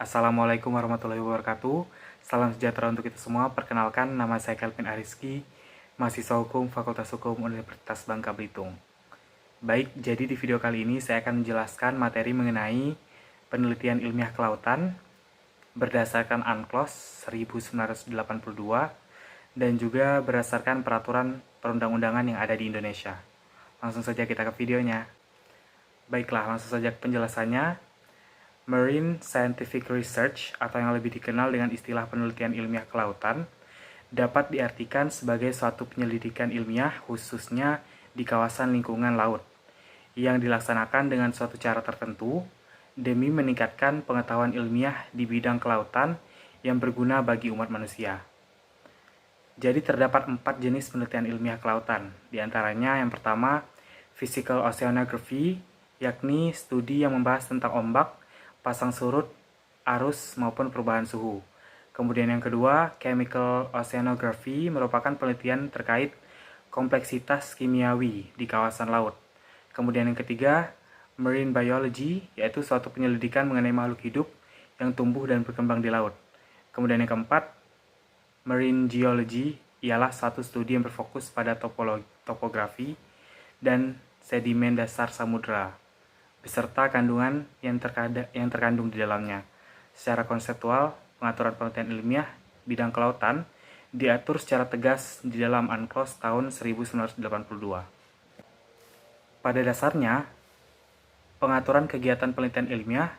Assalamualaikum warahmatullahi wabarakatuh. Salam sejahtera untuk kita semua. Perkenalkan, nama saya Kelvin Ariski, mahasiswa hukum Fakultas Hukum Universitas Bangka Belitung. Baik, jadi di video kali ini saya akan menjelaskan materi mengenai penelitian ilmiah kelautan berdasarkan UNCLOS 1982 dan juga berdasarkan peraturan perundang-undangan yang ada di Indonesia. Langsung saja kita ke videonya. Baiklah, langsung saja ke penjelasannya. Marine Scientific Research, atau yang lebih dikenal dengan istilah penelitian ilmiah kelautan, dapat diartikan sebagai suatu penyelidikan ilmiah khususnya di kawasan lingkungan laut, yang dilaksanakan dengan suatu cara tertentu demi meningkatkan pengetahuan ilmiah di bidang kelautan yang berguna bagi umat manusia. Jadi terdapat 4 jenis penelitian ilmiah kelautan, diantaranya yang pertama, Physical Oceanography, yakni studi yang membahas tentang ombak, pasang surut, arus, maupun perubahan suhu. Kemudian yang kedua, Chemical Oceanography merupakan penelitian terkait kompleksitas kimiawi di kawasan laut. Kemudian yang ketiga, Marine Biology, yaitu suatu penyelidikan mengenai makhluk hidup yang tumbuh dan berkembang di laut. Kemudian yang keempat, Marine Geology, ialah satu studi yang berfokus pada topografi dan sedimen dasar samudra, beserta kandungan yang terkandung di dalamnya. Secara konseptual, pengaturan penelitian ilmiah bidang kelautan diatur secara tegas di dalam UNCLOS tahun 1982. Pada dasarnya, pengaturan kegiatan penelitian ilmiah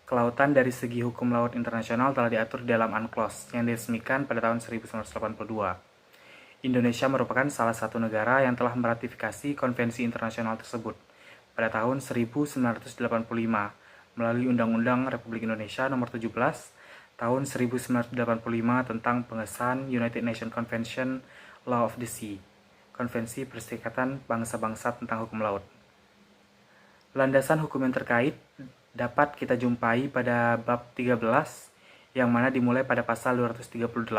kelautan dari segi hukum laut internasional telah diatur di dalam UNCLOS yang diresmikan pada tahun 1982. Indonesia merupakan salah satu negara yang telah meratifikasi konvensi internasional tersebut pada tahun 1985 melalui Undang-Undang Republik Indonesia Nomor 17 tahun 1985 tentang pengesahan United Nations Convention Law of the Sea, Konvensi Perserikatan Bangsa-Bangsa tentang Hukum Laut. Landasan hukum yang terkait dapat kita jumpai pada bab 13 yang mana dimulai pada pasal 238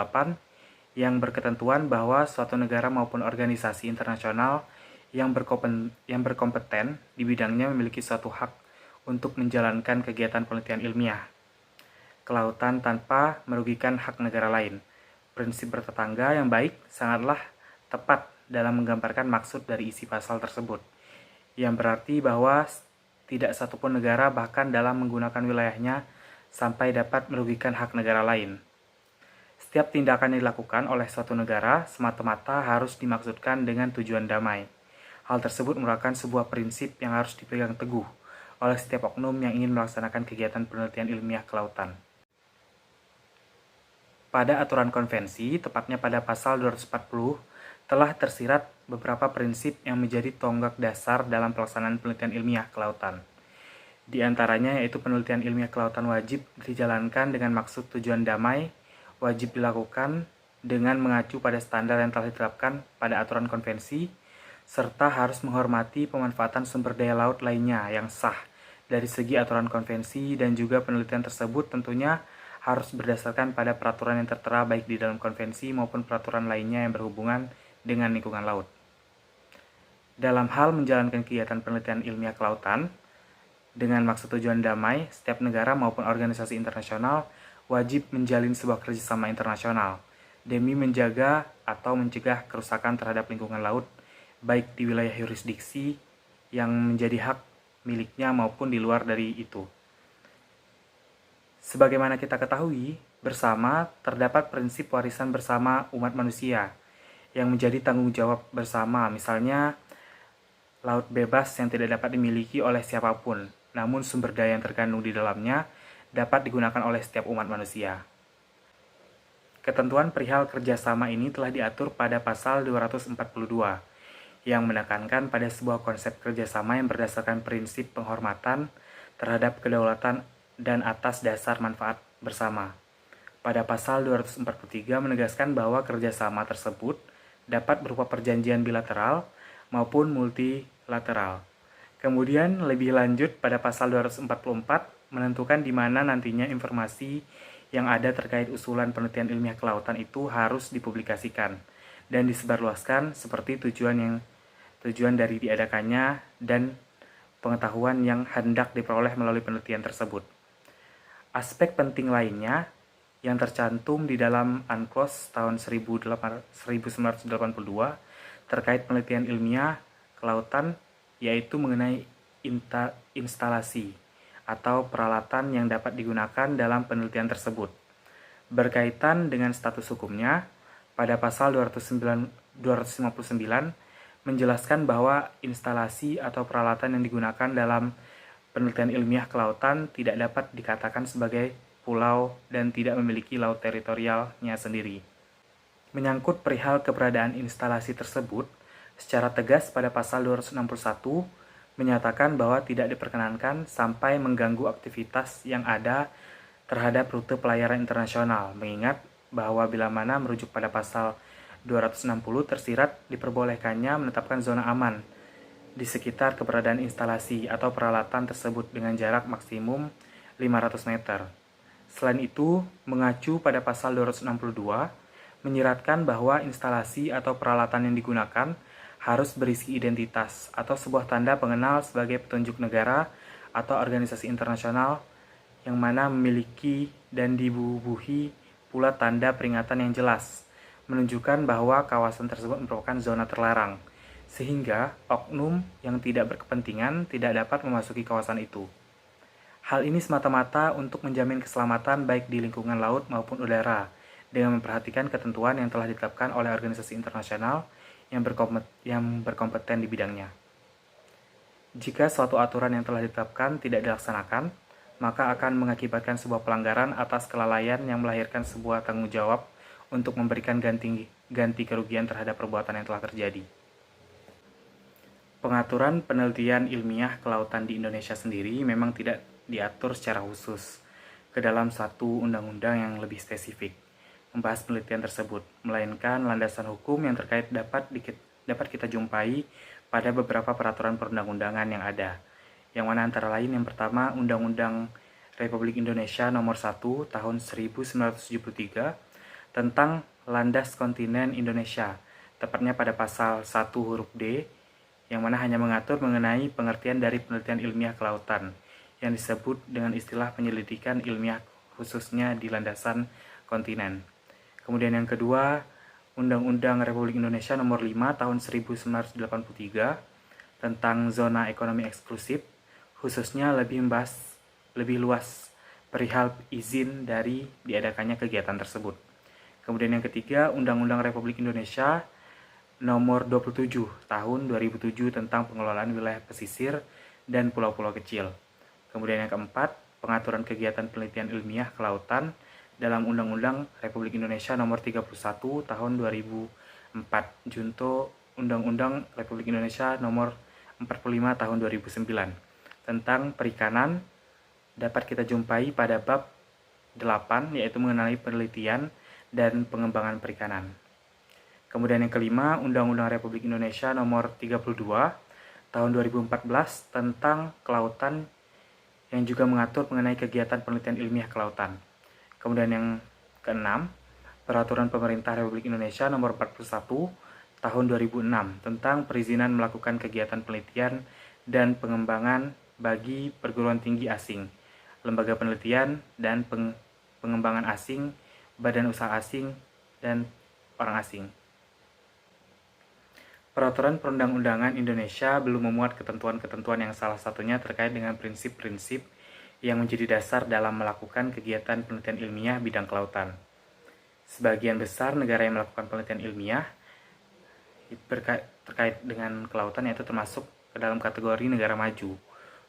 yang berketentuan bahwa suatu negara maupun organisasi internasional yang berkompeten di bidangnya memiliki suatu hak untuk menjalankan kegiatan penelitian ilmiah kelautan tanpa merugikan hak negara lain. Prinsip bertetangga yang baik sangatlah tepat dalam menggambarkan maksud dari isi pasal tersebut, yang berarti bahwa tidak satupun negara bahkan dalam menggunakan wilayahnya sampai dapat merugikan hak negara lain. Setiap tindakan yang dilakukan oleh suatu negara semata-mata harus dimaksudkan dengan tujuan damai. Hal tersebut merupakan sebuah prinsip yang harus dipegang teguh oleh setiap oknum yang ingin melaksanakan kegiatan penelitian ilmiah kelautan. Pada aturan konvensi, tepatnya pada pasal 240, telah tersirat beberapa prinsip yang menjadi tonggak dasar dalam pelaksanaan penelitian ilmiah kelautan. Di antaranya yaitu penelitian ilmiah kelautan wajib dijalankan dengan maksud tujuan damai, wajib dilakukan dengan mengacu pada standar yang telah ditetapkan pada aturan konvensi, serta harus menghormati pemanfaatan sumber daya laut lainnya yang sah dari segi aturan konvensi, dan juga penelitian tersebut tentunya harus berdasarkan pada peraturan yang tertera baik di dalam konvensi maupun peraturan lainnya yang berhubungan dengan lingkungan laut. Dalam hal menjalankan kegiatan penelitian ilmiah kelautan dengan maksud tujuan damai, setiap negara maupun organisasi internasional wajib menjalin sebuah kerjasama internasional demi menjaga atau mencegah kerusakan terhadap lingkungan laut, baik di wilayah yurisdiksi yang menjadi hak miliknya maupun di luar dari itu. Sebagaimana kita ketahui bersama, terdapat prinsip warisan bersama umat manusia yang menjadi tanggung jawab bersama, misalnya laut bebas yang tidak dapat dimiliki oleh siapapun, namun sumber daya yang terkandung di dalamnya dapat digunakan oleh setiap umat manusia. Ketentuan perihal kerjasama ini telah diatur pada pasal 242, yang menekankan pada sebuah konsep kerjasama yang berdasarkan prinsip penghormatan terhadap kedaulatan dan atas dasar manfaat bersama. Pada pasal 243 menegaskan bahwa kerjasama tersebut dapat berupa perjanjian bilateral maupun multilateral. Kemudian lebih lanjut pada pasal 244 menentukan di mana nantinya informasi yang ada terkait usulan penelitian ilmiah kelautan itu harus dipublikasikan dan disebarluaskan seperti tujuan dari diadakannya dan pengetahuan yang hendak diperoleh melalui penelitian tersebut. Aspek penting lainnya yang tercantum di dalam UNCLOS tahun 1982 terkait penelitian ilmiah kelautan yaitu mengenai instalasi atau peralatan yang dapat digunakan dalam penelitian tersebut. Berkaitan dengan status hukumnya, pada pasal 259 menjelaskan bahwa instalasi atau peralatan yang digunakan dalam penelitian ilmiah kelautan tidak dapat dikatakan sebagai pulau dan tidak memiliki laut teritorialnya sendiri. Menyangkut perihal keberadaan instalasi tersebut, secara tegas pada pasal 261 menyatakan bahwa tidak diperkenankan sampai mengganggu aktivitas yang ada terhadap rute pelayaran internasional, mengingat bahwa bila mana merujuk pada pasal 260 tersirat diperbolehkannya menetapkan zona aman di sekitar keberadaan instalasi atau peralatan tersebut dengan jarak maksimum 500 meter. Selain itu, mengacu pada pasal 262, menyiratkan bahwa instalasi atau peralatan yang digunakan harus berisi identitas atau sebuah tanda pengenal sebagai petunjuk negara atau organisasi internasional yang mana memiliki dan dibubuhi pula tanda peringatan yang jelas, menunjukkan bahwa kawasan tersebut merupakan zona terlarang, sehingga oknum yang tidak berkepentingan tidak dapat memasuki kawasan itu. Hal ini semata-mata untuk menjamin keselamatan baik di lingkungan laut maupun udara, dengan memperhatikan ketentuan yang telah ditetapkan oleh organisasi internasional yang berkompeten di bidangnya. Jika suatu aturan yang telah ditetapkan tidak dilaksanakan, maka akan mengakibatkan sebuah pelanggaran atas kelalaian yang melahirkan sebuah tanggung jawab untuk memberikan ganti kerugian terhadap perbuatan yang telah terjadi. Pengaturan penelitian ilmiah kelautan di Indonesia sendiri memang tidak diatur secara khusus ke dalam satu undang-undang yang lebih spesifik membahas penelitian tersebut, melainkan landasan hukum yang terkait dapat kita jumpai pada beberapa peraturan perundang-undangan yang ada, yang mana antara lain yang pertama Undang-Undang Republik Indonesia Nomor 1 Tahun 1973 tentang Landas Kontinen Indonesia, tepatnya pada pasal 1 huruf D, yang mana hanya mengatur mengenai pengertian dari penelitian ilmiah kelautan, yang disebut dengan istilah penyelidikan ilmiah khususnya di landasan kontinen. Kemudian yang kedua, Undang-Undang Republik Indonesia Nomor 5 Tahun 1983 tentang Zona Ekonomi Eksklusif, khususnya lebih luas perihal izin dari diadakannya kegiatan tersebut. Kemudian yang ketiga, Undang-Undang Republik Indonesia Nomor 27 Tahun 2007 tentang pengelolaan wilayah pesisir dan pulau-pulau kecil. Kemudian yang keempat, pengaturan kegiatan penelitian ilmiah kelautan dalam Undang-Undang Republik Indonesia Nomor 31 Tahun 2004 junto Undang-Undang Republik Indonesia Nomor 45 Tahun 2009 tentang perikanan dapat kita jumpai pada bab 8, yaitu mengenai penelitian dan pengembangan perikanan. Kemudian yang kelima, Undang-Undang Republik Indonesia Nomor 32 Tahun 2014 tentang kelautan yang juga mengatur mengenai kegiatan penelitian ilmiah kelautan. Kemudian yang keenam, Peraturan Pemerintah Republik Indonesia Nomor 41 Tahun 2006 tentang perizinan melakukan kegiatan penelitian dan pengembangan bagi perguruan tinggi asing, lembaga penelitian dan pengembangan asing, badan usaha asing, dan orang asing. Peraturan perundang-undangan Indonesia belum memuat ketentuan-ketentuan yang salah satunya terkait dengan prinsip-prinsip yang menjadi dasar dalam melakukan kegiatan penelitian ilmiah bidang kelautan. Sebagian besar negara yang melakukan penelitian ilmiah terkait dengan kelautan yaitu termasuk ke dalam kategori negara maju.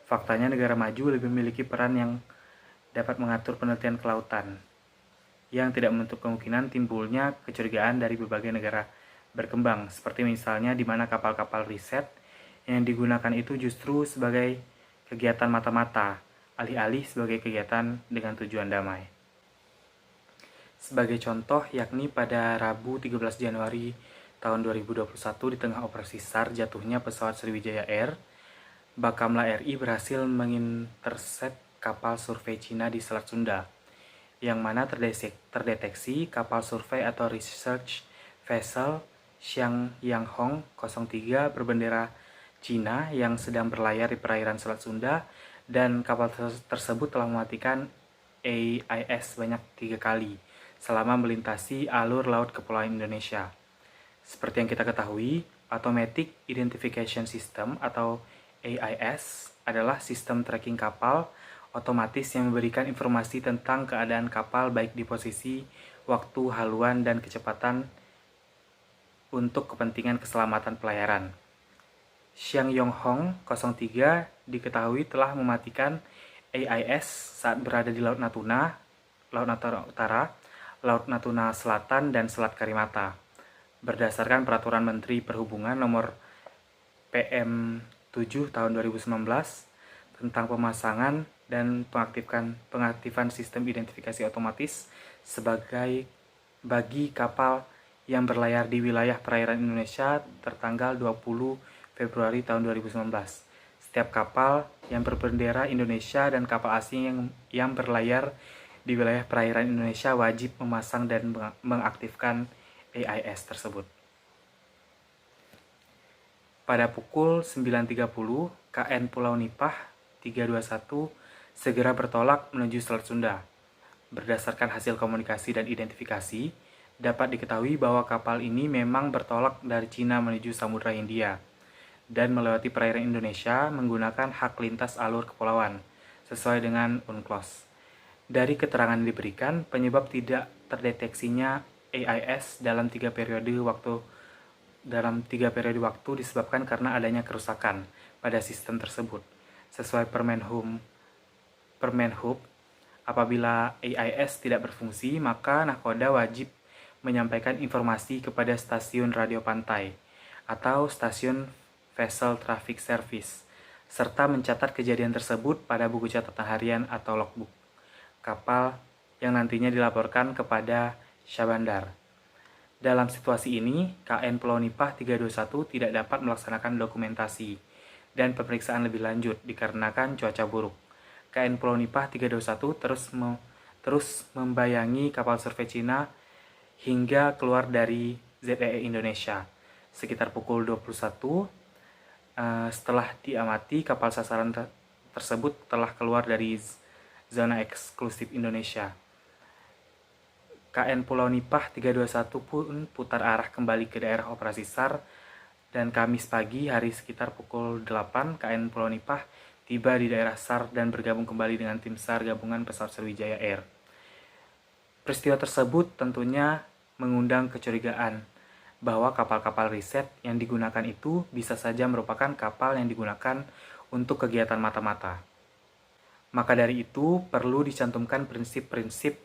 Faktanya negara maju lebih memiliki peran yang dapat mengatur penelitian kelautan, yang tidak menutup kemungkinan timbulnya kecurigaan dari berbagai negara berkembang, seperti misalnya di mana kapal-kapal riset yang digunakan itu justru sebagai kegiatan mata-mata, alih-alih sebagai kegiatan dengan tujuan damai. Sebagai contoh, yakni pada Rabu 13 Januari tahun 2021 di tengah operasi SAR jatuhnya pesawat Sriwijaya Air, Bakamla RI berhasil mengintersept kapal survei Cina di Selat Sunda, yang mana terdeteksi kapal survei atau research vessel Xiangyang 03 berbendera Cina yang sedang berlayar di perairan Selat Sunda, dan kapal tersebut telah mematikan AIS sebanyak 3 kali selama melintasi alur laut Kepulauan Indonesia. Seperti yang kita ketahui, Automatic Identification System atau AIS adalah sistem tracking kapal otomatis yang memberikan informasi tentang keadaan kapal baik di posisi, waktu, haluan, dan kecepatan untuk kepentingan keselamatan pelayaran. Xiang Yonghong 03 diketahui telah mematikan AIS saat berada di Laut Natuna, Laut Natuna Utara, Laut Natuna Selatan, dan Selat Karimata. Berdasarkan Peraturan Menteri Perhubungan Nomor PM 7 Tahun 2019 tentang pemasangan dan pengaktifan sistem identifikasi otomatis bagi kapal yang berlayar di wilayah perairan Indonesia tertanggal 20 Februari tahun 2019. Setiap kapal yang berbendera Indonesia dan kapal asing yang berlayar di wilayah perairan Indonesia wajib memasang dan mengaktifkan AIS tersebut. Pada pukul 9.30, KN Pulau Nipah 321 segera bertolak menuju Selat Sunda. Berdasarkan hasil komunikasi dan identifikasi, dapat diketahui bahwa kapal ini memang bertolak dari Cina menuju Samudra Hindia dan melewati perairan Indonesia menggunakan hak lintas alur kepulauan sesuai dengan UNCLOS. Dari keterangan yang diberikan, penyebab tidak terdeteksinya AIS dalam 3 periode waktu disebabkan karena adanya kerusakan pada sistem tersebut. Sesuai Permenhub, apabila AIS tidak berfungsi, maka nahkoda wajib menyampaikan informasi kepada stasiun radio pantai atau stasiun Vessel Traffic Service, serta mencatat kejadian tersebut pada buku catatan harian atau logbook kapal yang nantinya dilaporkan kepada Syahbandar. Dalam situasi ini, KN Pulau Nipah 321 tidak dapat melaksanakan dokumentasi dan pemeriksaan lebih lanjut dikarenakan cuaca buruk. KN Pulau Nipah 321 terus membayangi kapal survei Cina hingga keluar dari ZEE Indonesia. Sekitar pukul 21, setelah diamati, kapal sasaran tersebut telah keluar dari zona eksklusif Indonesia. KN Pulau Nipah 321 pun putar arah kembali ke daerah operasi SAR dan Kamis pagi hari sekitar pukul 8 KN Pulau Nipah tiba di daerah SAR dan bergabung kembali dengan tim SAR gabungan pesawat Sriwijaya Air. Peristiwa tersebut tentunya mengundang kecurigaan bahwa kapal-kapal riset yang digunakan itu bisa saja merupakan kapal yang digunakan untuk kegiatan mata-mata. Maka dari itu perlu dicantumkan prinsip-prinsip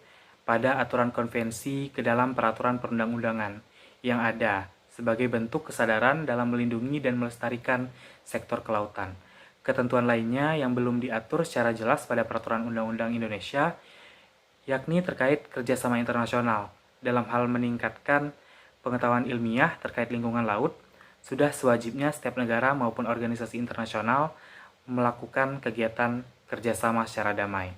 pada aturan konvensi ke dalam peraturan perundang-undangan yang ada sebagai bentuk kesadaran dalam melindungi dan melestarikan sektor kelautan. Ketentuan lainnya yang belum diatur secara jelas pada peraturan undang-undang Indonesia yakni terkait kerjasama internasional dalam hal meningkatkan pengetahuan ilmiah terkait lingkungan laut. Sudah sewajibnya setiap negara maupun organisasi internasional melakukan kegiatan kerjasama secara damai.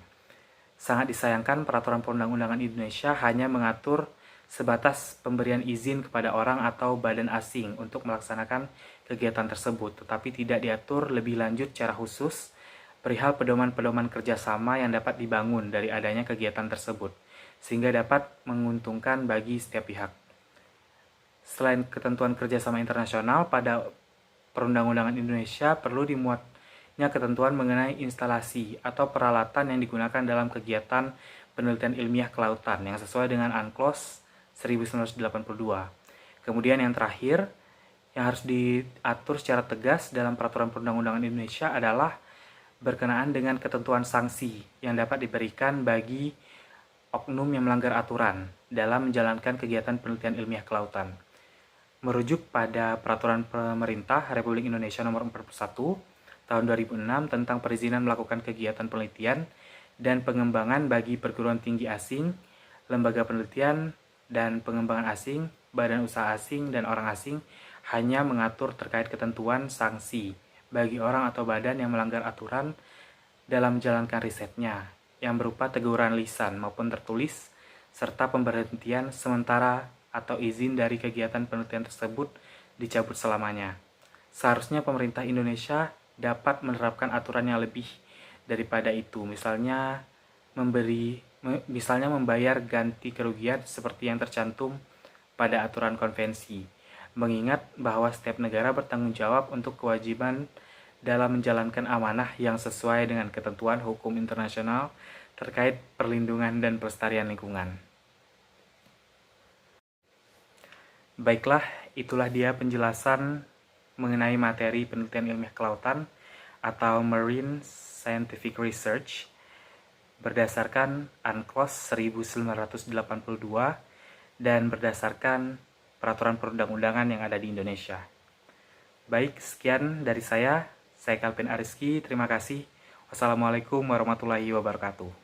Sangat disayangkan peraturan perundang-undangan Indonesia hanya mengatur sebatas pemberian izin kepada orang atau badan asing untuk melaksanakan kegiatan tersebut, tetapi tidak diatur lebih lanjut secara khusus perihal pedoman-pedoman kerjasama yang dapat dibangun dari adanya kegiatan tersebut, sehingga dapat menguntungkan bagi setiap pihak. Selain ketentuan kerjasama internasional, pada perundang-undangan Indonesia perlu dimuatnya ketentuan mengenai instalasi atau peralatan yang digunakan dalam kegiatan penelitian ilmiah kelautan yang sesuai dengan UNCLOS 1982. Kemudian yang terakhir, yang harus diatur secara tegas dalam peraturan perundang-undangan Indonesia adalah berkenaan dengan ketentuan sanksi yang dapat diberikan bagi oknum yang melanggar aturan dalam menjalankan kegiatan penelitian ilmiah kelautan. Merujuk pada Peraturan Pemerintah Republik Indonesia Nomor 41 Tahun 2006 tentang perizinan melakukan kegiatan penelitian dan pengembangan bagi perguruan tinggi asing, lembaga penelitian dan pengembangan asing, badan usaha asing, dan orang asing hanya mengatur terkait ketentuan sanksi bagi orang atau badan yang melanggar aturan dalam menjalankan risetnya, yang berupa teguran lisan maupun tertulis, serta pemberhentian sementara atau izin dari kegiatan penelitian tersebut dicabut selamanya. Seharusnya pemerintah Indonesia dapat menerapkan aturan yang lebih daripada itu, misalnya misalnya membayar ganti kerugian seperti yang tercantum pada aturan konvensi, mengingat bahwa setiap negara bertanggung jawab untuk kewajiban dalam menjalankan amanah yang sesuai dengan ketentuan hukum internasional terkait perlindungan dan pelestarian lingkungan. Baiklah, itulah dia penjelasan mengenai materi penelitian ilmiah kelautan atau Marine Scientific Research berdasarkan UNCLOS 1982 dan berdasarkan peraturan perundang-undangan yang ada di Indonesia. Baik, sekian dari saya Calvin Ariski. Terima kasih. Wassalamualaikum warahmatullahi wabarakatuh.